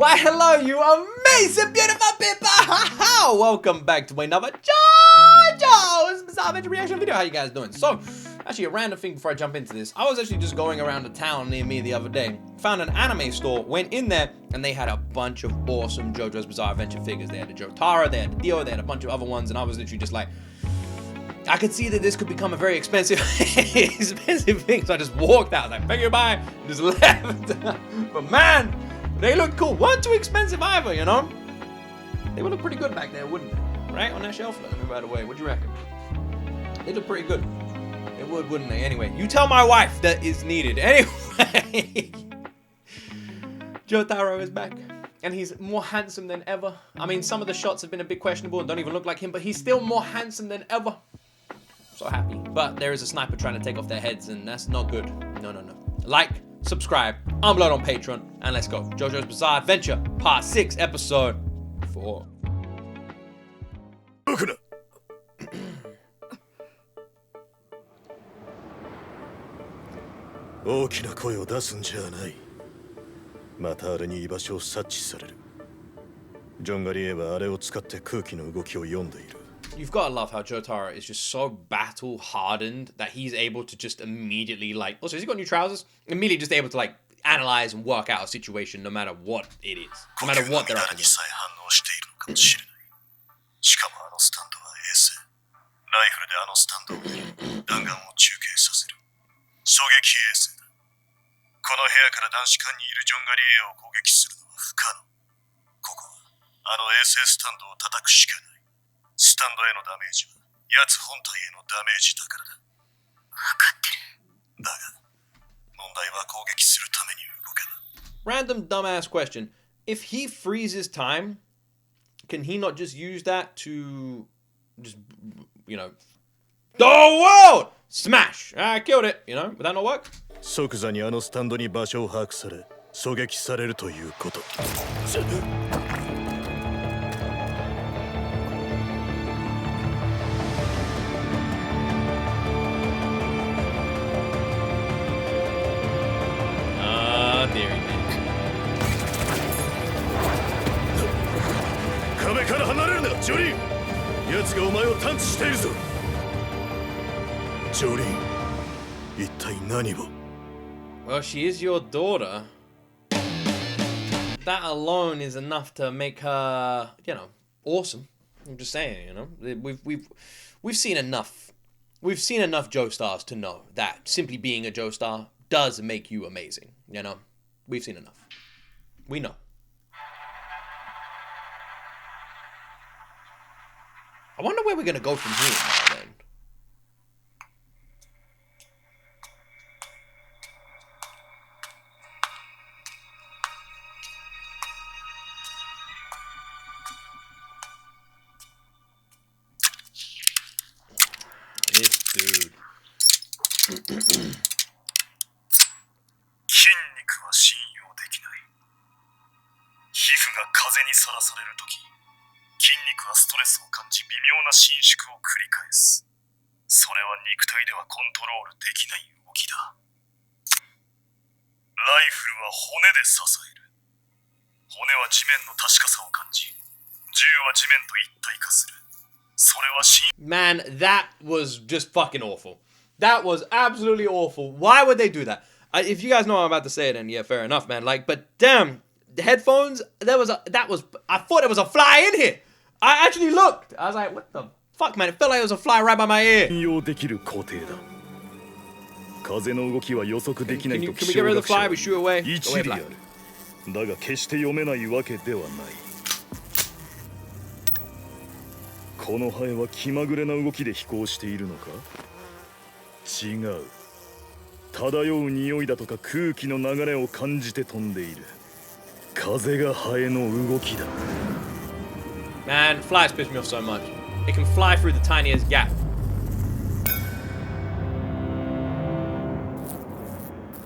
Why, hello, you amazing, beautiful people! Welcome back to another JOJO'S Bizarre Adventure reaction video. How you guys doing? So, actually, a random thing before I jump into this. I was actually just going around a town near me the other day. Found an anime store, went in there, and they had a bunch of awesome JOJO'S Bizarre Adventure figures. They had the Jotaro, they had the Dio, they had a bunch of other ones, and I was literally just like, I could see that this could become a very expensive thing, so I just walked out. I was like, thank you, bye, just left. But man, they look cool. Weren't too expensive either, you know? They would look pretty good back there, wouldn't they? Right? On that shelf? Let me right away. What'd you reckon? They look pretty good. They would, wouldn't they? Anyway, you tell my wife that is needed. Anyway. Jotaro is back. And he's more handsome than ever. I mean, some of the shots have been a bit questionable and don't even look like him, but he's still more handsome than ever. So happy. But there is a sniper trying to take off their heads, and that's not good. No, no, no. Like, subscribe, upload on Patreon, and let's go. JoJo's Bizarre Adventure, Part 6, Episode 4. 大きな声を出すんじゃない。またあれに居場所を察知される。ジョンガリエはあれを使って空気の動きを読んでいる。 You've got to love how Jotaro is just so battle hardened that he's able to just immediately, like, also, has he got new trousers? Immediately just able to, like, analyze and work out a situation no matter what it is. No matter what they're up against. しかもあのスタンドは衛星。ライフルであのスタンドに弾丸を中継させる。狙撃衛星だ。この部屋から男子間にいるジョンガリエを攻撃するのは不可能。ここはあの衛星スタンドを叩くしかない。 スタンドへのダメージは奴本体へのダメージだからだ。分かってる。だが、問題は攻撃するために動けば。 Random dumbass question. If he freezes time, can he not just use that to just, you know, oh, whoa! Smash! I killed it, you know? Would that not work? 即座にあのスタンドに場所を把握され、狙撃されるということ。壁から離れるな、ジョリーン。奴がお前を探知しているぞ。ジョリーン、一体何を？ Well, she is your daughter. That alone is enough to make her, you know, awesome. I'm just saying, you know, we've seen enough. We've seen enough Joestars to know that simply being a Joestar does make you amazing. You know, we've seen enough. We know. I wonder where we're gonna go from here now, then. This dude. 筋肉は信用できない。皮膚が風にさらされるとき、筋肉はストレスを感じ微妙な伸縮を繰り返す。それは肉体ではコントロールできない動きだ。ライフルは骨で支える。骨は地面の確かさを感じ、銃は地面と一体化する。それはMan, that was just fucking awful. That was absolutely awful. Why would they do that? If you guys know what I'm about to say, then yeah, fair enough, man. Like, but damn, the headphones, I thought there was a fly in here. I actually looked. I was like, what the fuck, man? It felt like there was a fly right by my ear. Can we get rid of the fly? We shoot away. Go away, fly. だが決して読めないわけではない。このハエは気まぐれな動きで飛行しているのか？違う。漂う匂いだとか空気の流れを感じて飛んでいる。風がハエの動きだ。 Man, flies piss me off so much. It can fly through the tiniest gap.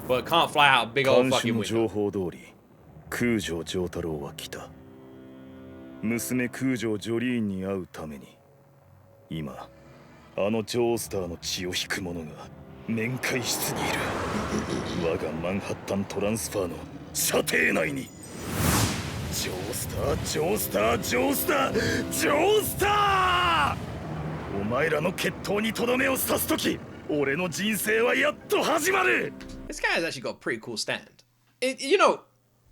But it can't fly out a big old fucking window. 情報通り、空城丈太郎は来た。娘空城ジョリーンに会うために、今あのジョースターの血を引く者が面会室にいる。我がマンハッタントランスファーの射程内に。ジョースター、ジョースター、ジョースター。お前らの決闘にとどめを刺すとき、俺の人生はやっと始まる。 This guy has actually got a pretty cool stand. You know,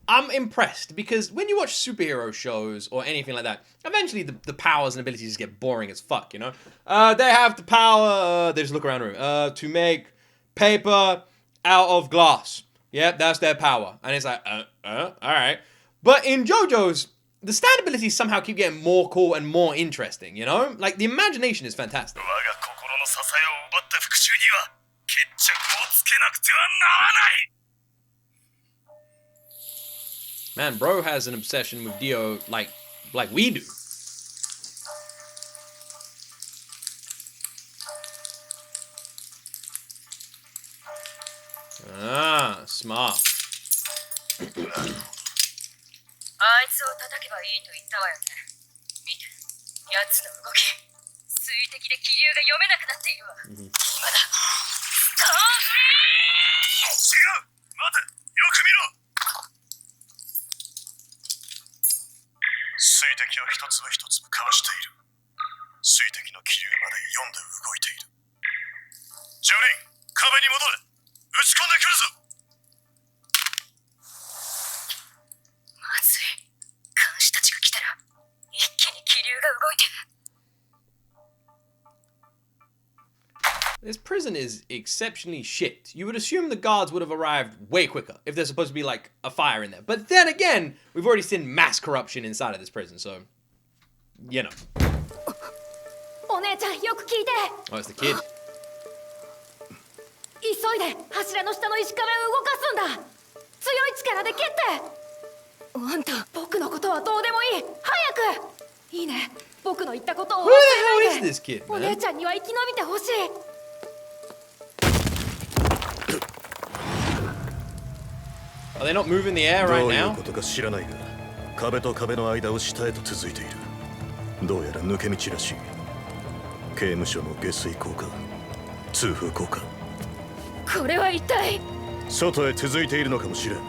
I'm impressed because when you watch superhero shows or anything like that, eventually the powers and abilities just get boring as fuck, you know? They have the power, they just look around the room, to make paper out of glass. Yep, that's their power. And it's like, alright. But in JoJo's, the stand abilities somehow keep getting more cool and more interesting, you know? Like, the imagination is fantastic. Man, bro has an obsession with Dio like we do. Ah, smart. あいつを叩けばいいと言ったわよね。見て、奴の動き。水滴で気流が読めなくなっているわ。今だ。スターフリー！違う！待て！よく見ろ！水滴を一粒一粒かわしている。水滴の気流まで読んで動いている。ジョリーン、壁に戻れ！打ち込んでくるぞ！まずい。監視たちが来たら、一気に気流が動いて。This prison is exceptionally shit. You would assume the guards would have arrived way quicker if there's supposed to be like a fire in there. But then again, we've already seen mass corruption inside of this prison, so you know. お姉ちゃん、よく聞いて。 Oh, it's the kid. 急いで柱の下の石壁を動かすんだ。強い力で蹴って。あんた、僕のことはどうでもいい。早く。いいね。僕の言ったことを忘 Who れ the ない hell で。 is this kid, お姉 man? ちゃんには生き延びてほしい。Are they not moving the air right どういう now? ことか知らないが、壁と壁の間を下へと続いている。どうやら抜け道らしい。刑務所の下水溝か、通風溝か。これは一体。外へ続いているのかもしれん。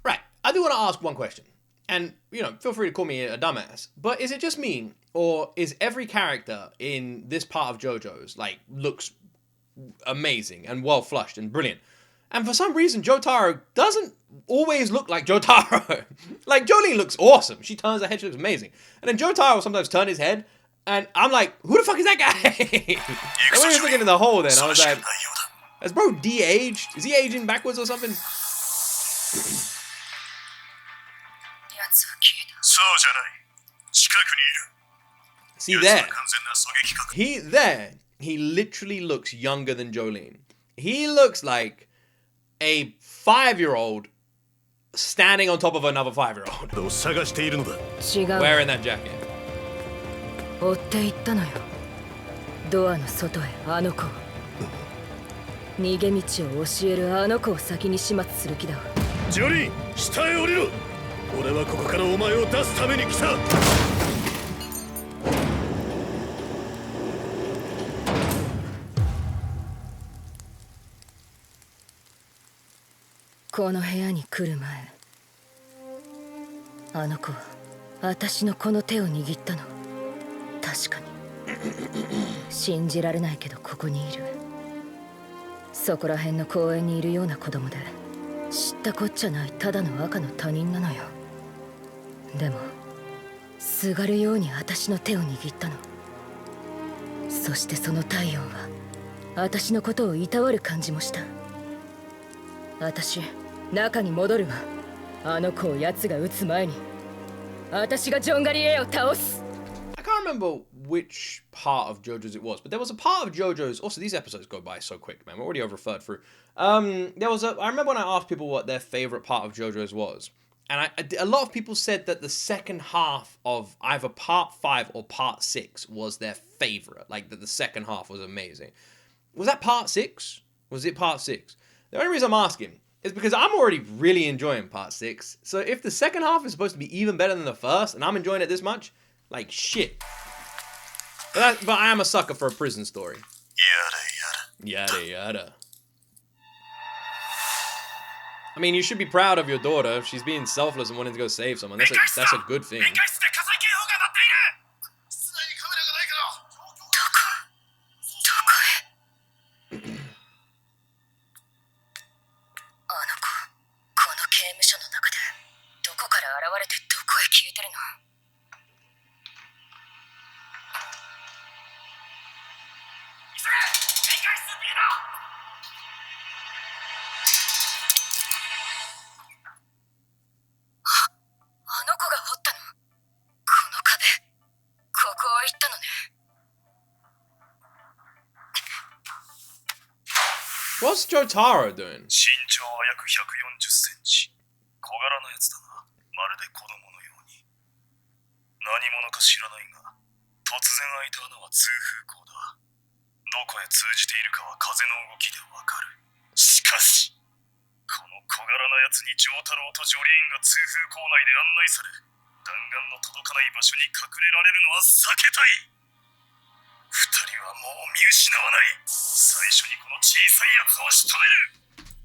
Right. I do want to ask one question. And, you know, feel free to call me a dumbass. But is it just me, or is every character in this part of JoJo's, like, looks amazing and well flushed and brilliant? And for some reason, Jotaro doesn't always look like Jotaro. Like, Jolyne looks awesome. She turns her head, she looks amazing. And then Jotaro will sometimes turn his head, and I'm like, who the fuck is that guy? And when he was looking in the hole then, I was like, has bro de-aged? Is he aging backwards or something? 奴は消えた。そうじゃない。近くにい See る。 there. 完全な狙撃確認。 He there. He literally looks younger than Jolyne. He looks like a 5-year-old standing on top of another 5-year-old を探しているのだ。違う。 wearing that jacket. 追って行ったのよ。ドアの外へあの子を。逃げ道を教えるあの子を先に始末する気だわ。ジョリーン、下へ降りろ。俺はここからお前を出すために来た。この部屋に来る前、あの子は私のこの手を握ったの。確かに。信じられないけどここにいる。そこら辺の公園にいるような子供で、知ったこっちゃないただの赤の他人なのよ。でもすがるように私の手を握ったの。そしてその体温は私のことをいたわる感じもした。私、中に戻るわ。あの子を奴が撃つ前に私がジョンガリエを倒す。 I can't remember which part of JoJo's it was, but there was a part of JoJo's. Also, these episodes go by so quick, man. We're already over a third through. I remember when I asked people what their favorite part of JoJo's was, and a lot of people said that the second half of either part 5 or part 6 was their favorite. Like that the second half was amazing. Was that part 6? Was it part 6? The only reason I'm asking is because I'm already really enjoying part 6. So if the second half is supposed to be even better than the first, and I'm enjoying it this much, like shit. But I am a sucker for a prison story. Yada yada. I mean, you should be proud of your daughter. She's being selfless and wanting to go save someone. That's a good thing. ？What's Jotaro doing? 身長は約140センチ。小柄なやつだな。まるで子供のように。何者か知らないが、突然開いた穴は通風口だ。どこへ通じているかは風の動きでわかる。しかし、この小柄なやつにジョータロウとジョリーンが通風口内で案内され、弾丸の届かない場所に隠れられるのは避けたい。二人はもう見失わない。最初にこの小さいやつを仕留める。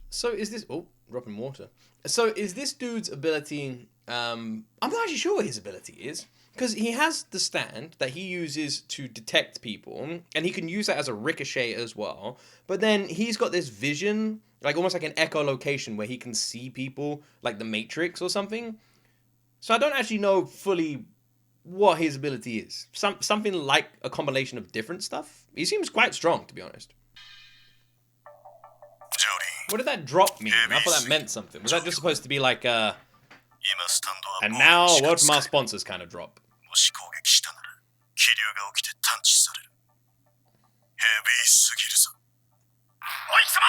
So is this... Oh, dropping water. So is this dude's ability... I'm not actually sure what his ability is. Because he has the stand that he uses to detect people. And he can use that as a ricochet as well. But then he's got this vision, like almost like an echolocation where he can see people, like the Matrix or something. So I don't actually know fully what his ability is. Something like a combination of different stuff. He seems quite strong, to be honest. What did that drop mean? I thought that meant something. Was that just supposed to be like a... And now, a word from our sponsors kind of drop. もし攻撃したなら、気流が起きて探知される。ヘビーすぎるぞ。おい貴様！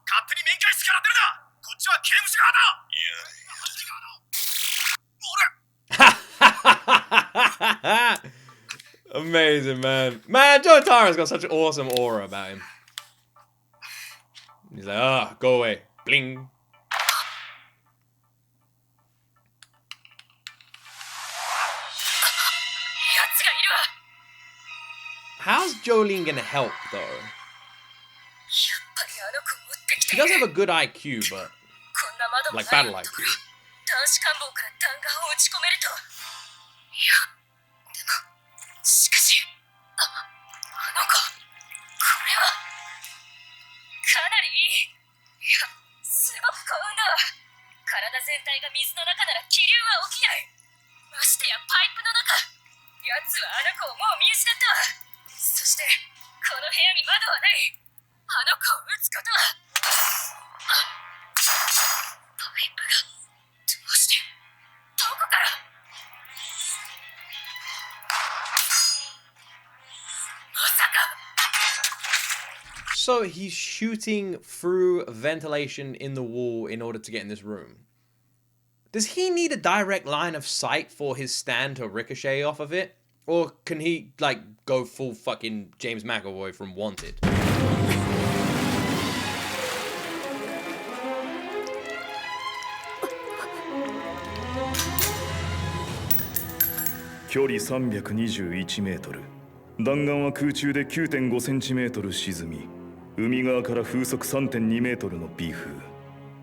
勝手に面会室から出るな！こっちは刑務所側だ！いや、Amazing, man. Man, Jotaro's got such an awesome aura about him. He's like, ah, go away. Bling. How's Jolyne gonna help, though? She does have a good IQ, but... like, battle IQ. So he's shooting through ventilation in the wall in order to get in this room. Does he need a direct line of sight for his stand to ricochet off of it? Or can he, like, go full fucking James McAvoy from Wanted? 距離321メートル。弾丸は空中で 9.5 センチメートル沈み、海側から風速 3.2 メートルの微風。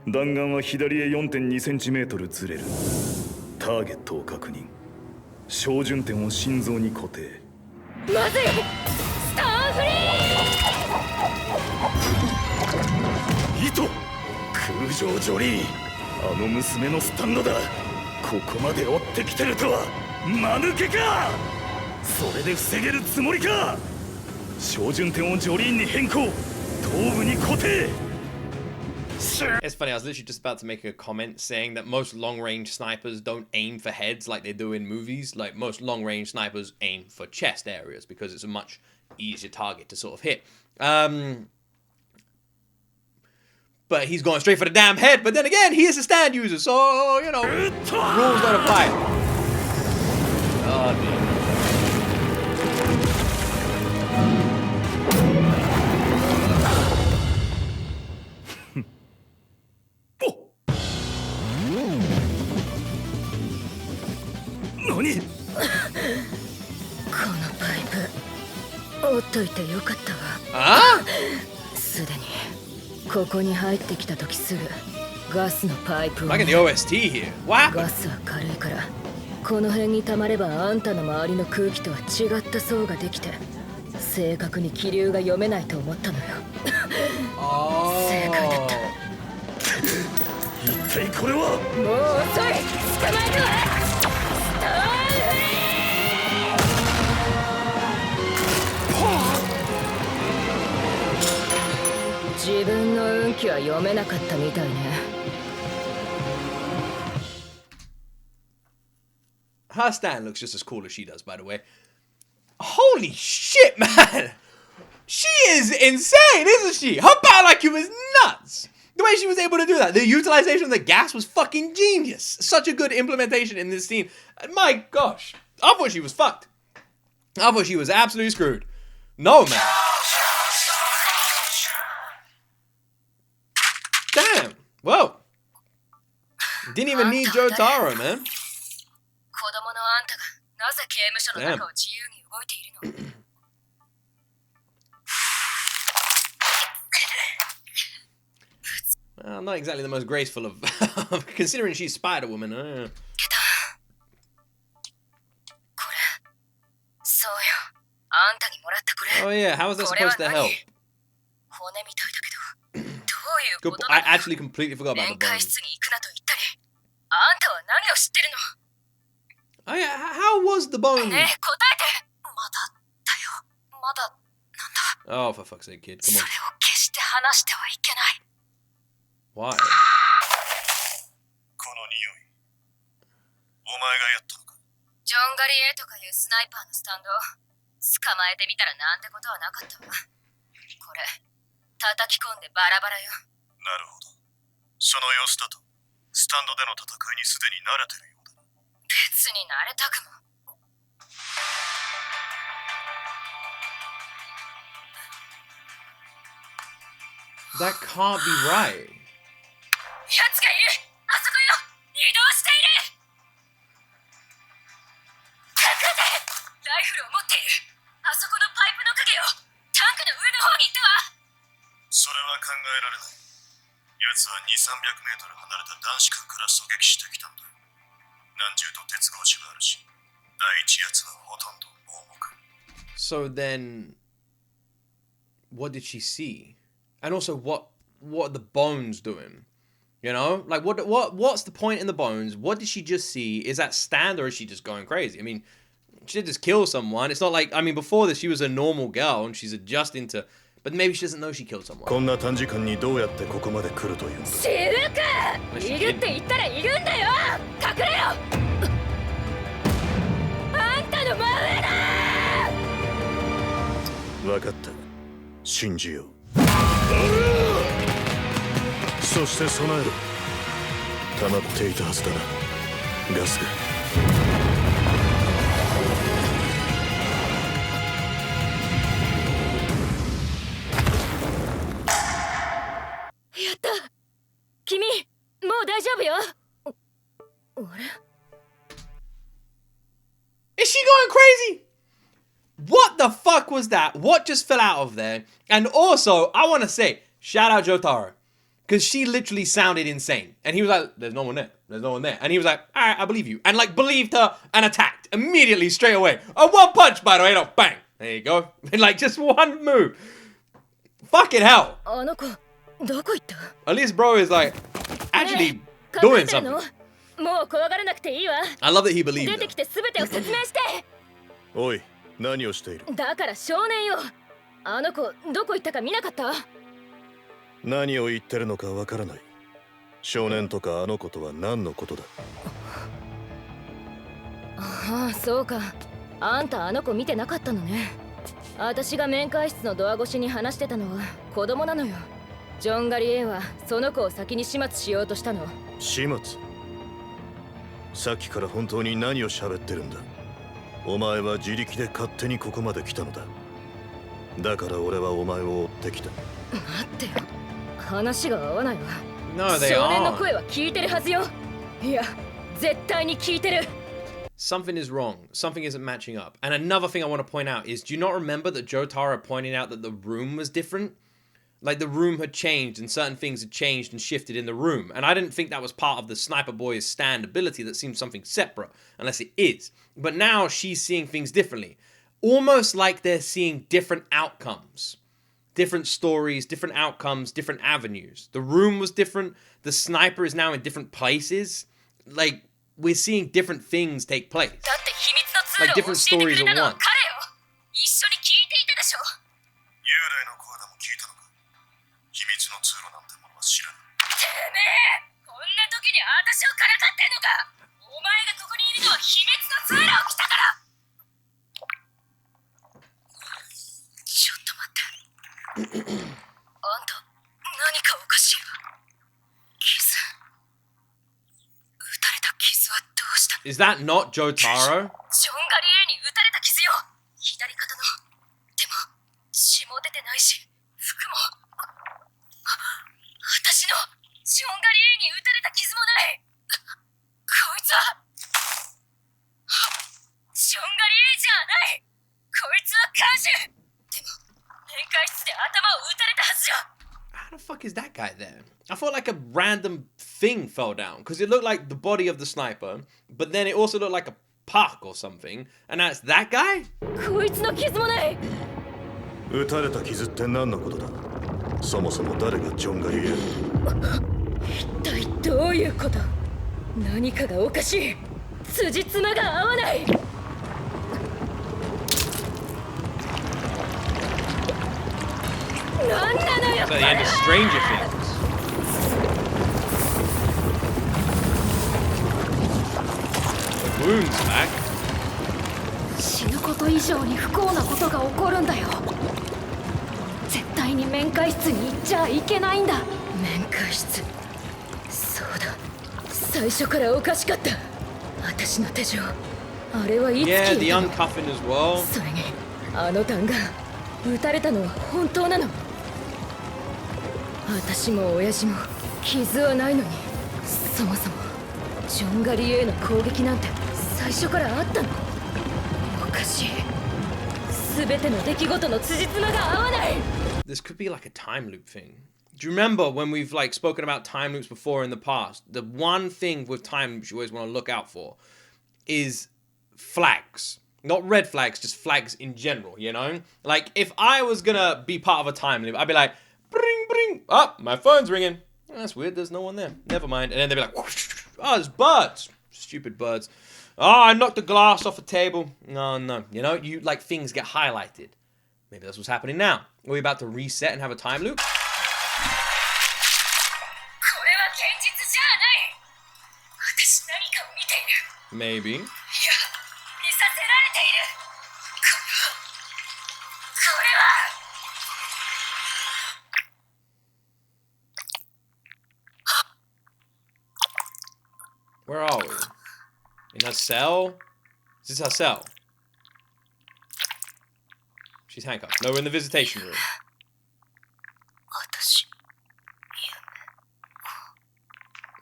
弾丸は左へ 4.2 センチメートルずれる。ターゲットを確認。小順点を心臓に固定。まずい！スターフリー！糸！空上ジョリーン。あの娘のスタンドだ。ここまで追ってきてるとは間抜けか。それで防げるつもりか。小順点をジョリーンに変更。頭部に固定。It's funny, I was literally just about to make a comment saying that most long-range snipers don't aim for heads like they do in movies. Like, most long-range snipers aim for chest areas because it's a much easier target to sort of hit. But he's going straight for the damn head. But then again, he is a stand user, so, you know, rules don't apply. Oh, dear. Nani? このパイプ折っといてよかったわ。あ？すでにここに入ってきた時すぐガスのパイプを Like in the OST here. What ガ happened? スは軽いからこの辺に溜まればあんたの周りの空気とは違った層ができて正確に気流が読めないと思ったのよ。正解だった。一体これは。もう遅い。捕まえるわ。ストーン。自分の運気は読めなかったみたいね。Her stand looks just as cool as she does, by the way. Holy shit, man! She is insane, isn't she? Her battle IQ is nuts! The way she was able to do that, the utilization of the gas was fucking genius. Such a good implementation in this scene. My gosh, I thought she was fucked. I thought she was absolutely screwed. No, man. Damn. Well, didn't even need Jotaro, man. 子供のあんたがなぜ刑務所の中を自由に動いているの？ Not exactly the most graceful of, considering she's Spider-Woman. これ、そうよ。あんたにもらったこれ。 Oh yeah, how is that supposed to help? 骨みたいだけど、どういうこ Good, とな I の？ actually completely forgot about the 面会 bones. 室に行くなと言ったり、あんたは何を知ってるの？ Oh yeah, how was the bone? ねえ、答えて。まだだよ。まだなんだ。 Oh, for fuck's sake, kid, そ come れを on. 決して話してはいけない。 Why? この匂い。お前がやったのか。ジョンガリエとかいうスナイパーのスタンド捕まえてみたらなんてことはなかったわ。これ叩き込んでバラバラよ。なるほど。その様子だとスタンドでの戦いにすでに慣れてるようだな。別に慣れたくも。 That can't be right. 奴がいる。あそこよ。移動している。隠れて。ライフルを持っている。あそこのパイプの影よ。タンクの上の方に行ったわ。それは考えられない。奴は200-300メートル離れた男子間から狙撃してきたんだ。何重と鉄格子があるし、第一奴はほとんど盲目。 So then, what did she see? And also, what are the bones doing? You know, like what's the point in the bones? What did she just see? Is that stand or is she just going crazy? I mean, she did just kill someone. It's not like, I mean, before this she was a normal girl and she's adjusting to, but maybe she doesn't know she killed someone. こんな短時間にどうやってここまで来るというんだ。知るか。いるって言ったらいるんだよ。隠れろ。あんたの真上だ。分かった。信じよう。そして備えろ。溜まっていたはずだな。ガスが。やった。君、もう大丈夫よ。あれ？ Is she going crazy? What the fuck was that? What just fell out of there? And also, I want to say, shout out Jotaro. Because she literally sounded insane. And he was like, there's no one there. There's no one there. And he was like, all right, I believe you. And like, believed her and attacked immediately straight away. A one punch, by the way. No, bang. There you go. Like, just one move. Fucking hell. あの子、どこ行った？ At least bro is like, actually doing something. もう怖がらなくていいわ。 I love that he believed 出 her. てきて全てを説明して。おい、何をしている？だから少年よ。あの子、どこ行ったか見なかった？何を言ってるのかわからない。少年とかあの子とは何のことだ？ああ、そうか。あんたあの子見てなかったのね。私が面会室のドア越しに話してたのは子供なのよ。ジョン・ガリエはその子を先に始末しようとしたの。始末？さっきから本当に何を喋ってるんだ？お前は自力で勝手にここまで来たのだ。だから俺はお前を追ってきた。待ってよ。話が合わないわ。 No, they 少年の aren't. 声は聞いてるはずよ。いや、絶対に聞いてる。 Something is wrong. Something isn't matching up. And another thing I want to point out is, do you not remember that Jotaro pointed out that the room was different? Like the room had changed and certain things had changed and shifted in the room. And I didn't think that was part of the sniper boy's stand ability. That seemed something separate, unless it is. But now she's seeing things differently. Almost like they're seeing different outcomes. Different stories, different outcomes, different avenues. The room was different. The sniper is now in different places. Like, we're seeing different things take place. Like different stories at once. 秘密の通路なんてものは知らない。てめえ、こんな時に私をからかってんのか。お前がここにいるのは秘密の通路を来たから。ちょっと待って。あんた、何かおかしいわ。傷。撃たれた傷はどうしたの？ Is that not Jotaro? ジョンガリエに撃たれた傷よ。左肩の。でも、血も出てないし、服も。私のジョンガリエに撃たれた傷もない。こいつはジョンガリエじゃない。こいつは看守。でも面会室で頭を撃たれたはずよ。 How the fuck is that guy there? I felt like a random thing fell down because it looked like the body of the sniper, but then it also looked like a puck or something, and that's that guy? こいつの傷もない。撃たれた傷って何のことだ。そもそも誰がジョンガリエ？一体どういうこと？何かがおかしい。辻褄が合わない。何なのよ。 It's like the end of Stranger Things. The wound's back. 死ぬこと以上に不幸なことが起こるんだよ。絶対に面会室に行っちゃいけないんだ。面会室。そうだ。最初からおかしかった。私の手錠。あれはいつ Yeah, 聞 the いたの？ uncuffing as well. それにあの弾丸撃たれたのは本当なの？私も親父も傷はないのに、そもそもジョンガリエへの攻撃なんて最初からあったの？おかしい。全ての出来事の辻褄が合わない。 This could be like a time loop thing. Do you remember when we've like spoken about time loops before in the past? The one thing with time loops you always want to look out for is flags. Not red flags, just flags in general, you know? Like, if I was gonna be part of a time loop, I'd be like, bring, bring. Oh, my phone's ringing. Oh, that's weird, there's no one there. Never mind. And then they'd be like, whoosh. Oh, there's birds. Stupid birds. Oh, I knocked the glass off a table. No, no. You know, you like things get highlighted. Maybe that's what's happening now. Are we about to reset and have a time loop? これは現実じゃない。私何かを見ている。Maybe. いや、見させられている。これは。 Where are we? In her cell? Is this her cell? She's handcuffed. No, we're in the visitation room. 私、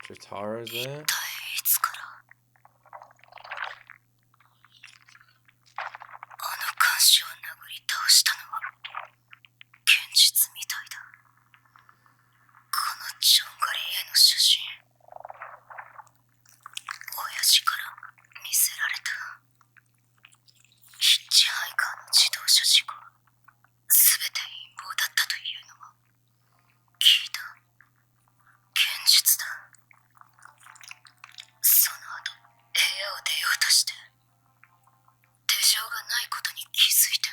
Jotaro's there. いつからあの看守を殴り倒したのは現実みたいだ。このジョンガリエの写真、親父から見せられた。ヒッチハイカーの自動車事故、すべて陰謀だったというのも聞いた。現実だ。その後、部屋を出ようとして、手錠がないことに気づいて、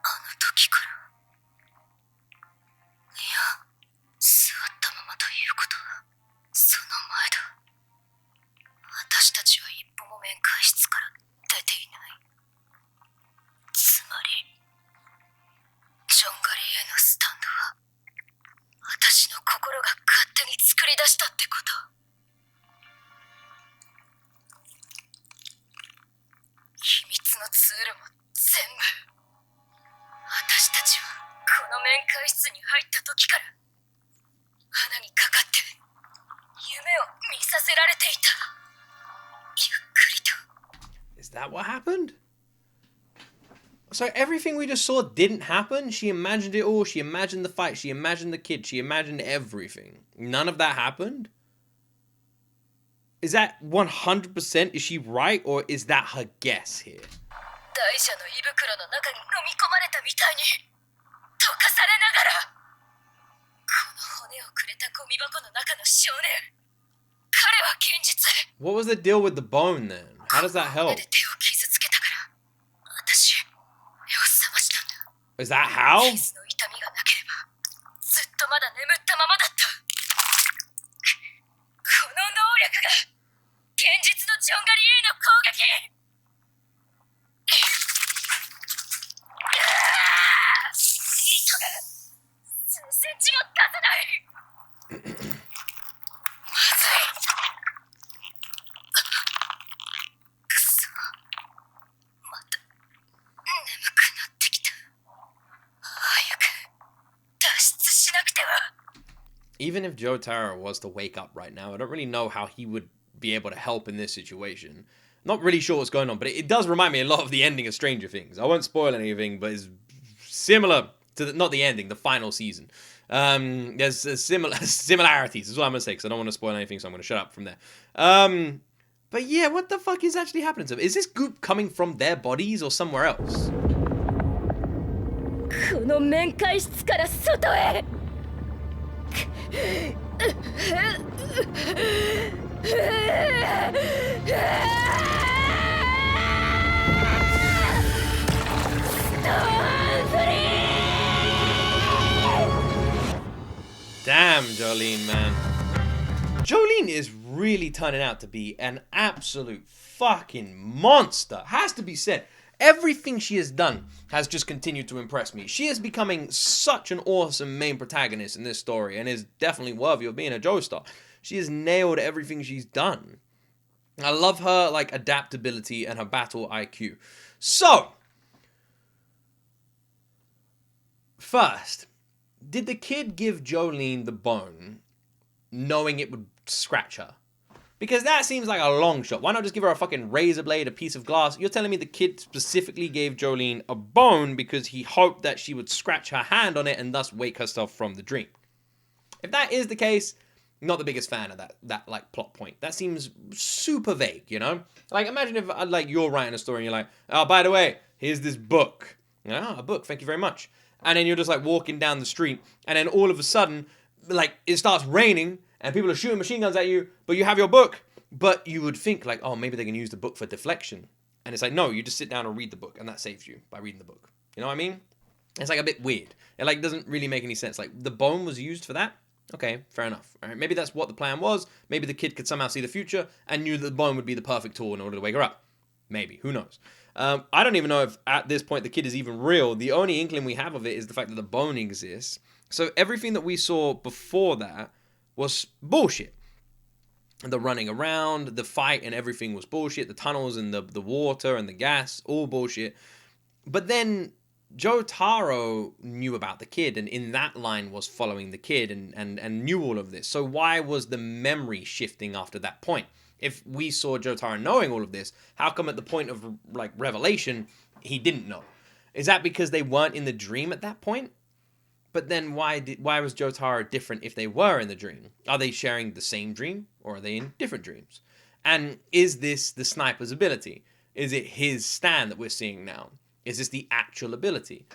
あの時から。いや、座ったままということは、その前だ。私たちは一歩も面会室から出ていない。つまり、ジョンガリエのスタンドは、私の心が勝手に作り出したってこと。秘密のツールも全部。私たちはこの面会室に入った時から穴にかかって夢を見させられていた。ゆっくりと。 Is that what happened? So everything we just saw didn't happen? She imagined it all. She imagined the fight. She imagined the kid. She imagined everything. None of that happened? Is that 100%? Is she right? Or is that her guess here? 大蛇の胃袋の中に飲み込まれたみたいに溶かされながらこの骨をくれたゴミ箱の中の少年彼は現実 What was the deal with the bone then? How does that 骨 help? で手を傷つけたから私目を覚ましたんだ Is that how? 傷の痛みがなければずっとまだ眠ったままだったこの能力が現実のジョンガリへの攻撃糸が数センチも出せないまずいくそまた眠くなってきた早く脱出しなくては Even if Jotaro was to wake up right now, I don't really know how he would be able to help in this situation. Not really sure what's going on, but it does remind me a lot of the ending of Stranger Things. I won't spoil anything, but it's similar to not the ending, the final season. There's similarities, is what I'm going to say, because I don't want to spoil anything, so I'm going to shut up from there. But yeah, what the fuck is actually happening to them? Is this goop coming from their bodies or somewhere else? この面会室から外へDamn, Jolyne, man. Jolyne is really turning out to be an absolute fucking monster. Has to be said. Everything she has done has just continued to impress me. She is becoming such an awesome main protagonist in this story and is definitely worthy of being a Joestar. She has nailed everything she's done. I love her like adaptability and her battle IQ. So, first, did the kid give Jolyne the bone knowing it would scratch her? Because that seems like a long shot. Why not just give her a fucking razor blade, a piece of glass? You're telling me the kid specifically gave Jolyne a bone because he hoped that she would scratch her hand on it and thus wake herself from the dream. If that is the case, not the biggest fan of that like plot point. That seems super vague, you know? Like imagine if like you're writing a story and you're like, oh, by the way, here's this book. A book, thank you very much. And then you're just like walking down the street and then all of a sudden, like it starts raining and people are shooting machine guns at you, but you have your book. But you would think like, oh, maybe they can use the book for deflection. And it's like, no, you just sit down and read the book and that saves you by reading the book. You know what I mean? It's like a bit weird. It like doesn't really make any sense. Like the bone was used for that. Okay, fair enough. All right, maybe that's what the plan was. Maybe the kid could somehow see the future and knew that the bone would be the perfect tool in order to wake her up. Maybe, who knows? I don't even know if at this point the kid is even real. The only inkling we have of it is the fact that the bone exists. So everything that we saw before that was bullshit. The running around, the fight and everything was bullshit. The tunnels and the water and the gas, all bullshit. But then Jotaro knew about the kid and in that line was following the kid and knew all of this. So why was the memory shifting after that point? If we saw Jotaro knowing all of this, how come at the point of like revelation, he didn't know? Is that because they weren't in the dream at that point? But then why was Jotaro different if they were in the dream? Are they sharing the same dream or are they in different dreams? And is this the sniper's ability? Is it his stand that we're seeing now? Is this the actual ability?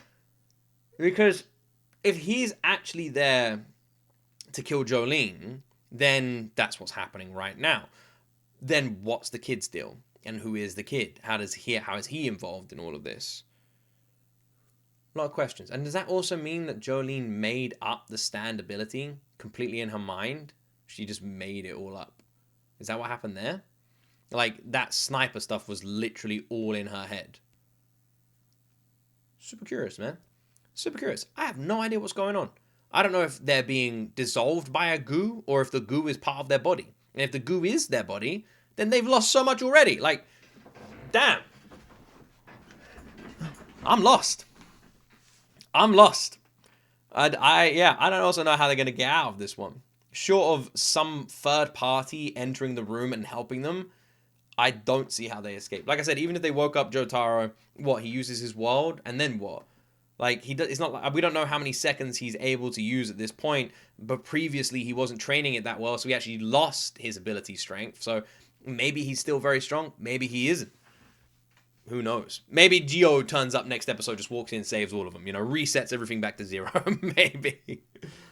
Because if he's actually there to kill Jolyne, then that's what's happening right now. Then what's the kid's deal? And who is the kid? How is he involved in all of this? A lot of questions. And does that also mean that Jolyne made up the stand ability completely in her mind? She just made it all up. Is that what happened there? Like, that sniper stuff was literally all in her head. Super curious, man. Super curious. I have no idea what's going on. I don't know if they're being dissolved by a goo or if the goo is part of their body. And if the goo is their body, then they've lost so much already. Like, damn. I'm lost. I'm lost. I don't also know how they're going to get out of this one. Short of some third party entering the room and helping them, I don't see how they escape. Like I said, even if they woke up Jotaro, what, he uses his world, and then what? Like, it's not like, we don't know how many seconds he's able to use at this point, but previously he wasn't training it that well, so he actually lost his ability strength. So maybe he's still very strong, maybe he isn't. Who knows? Maybe G.O. turns up next episode, just walks in, saves all of them, you know, resets everything back to 0. Maybe.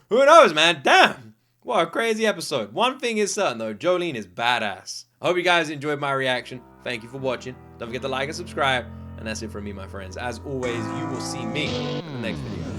Who knows, man? Damn! What a crazy episode. One thing is certain, though. Jolyne is badass. I hope you guys enjoyed my reaction. Thank you for watching. Don't forget to like and subscribe. And that's it from me, my friends. As always, you will see me in the next video.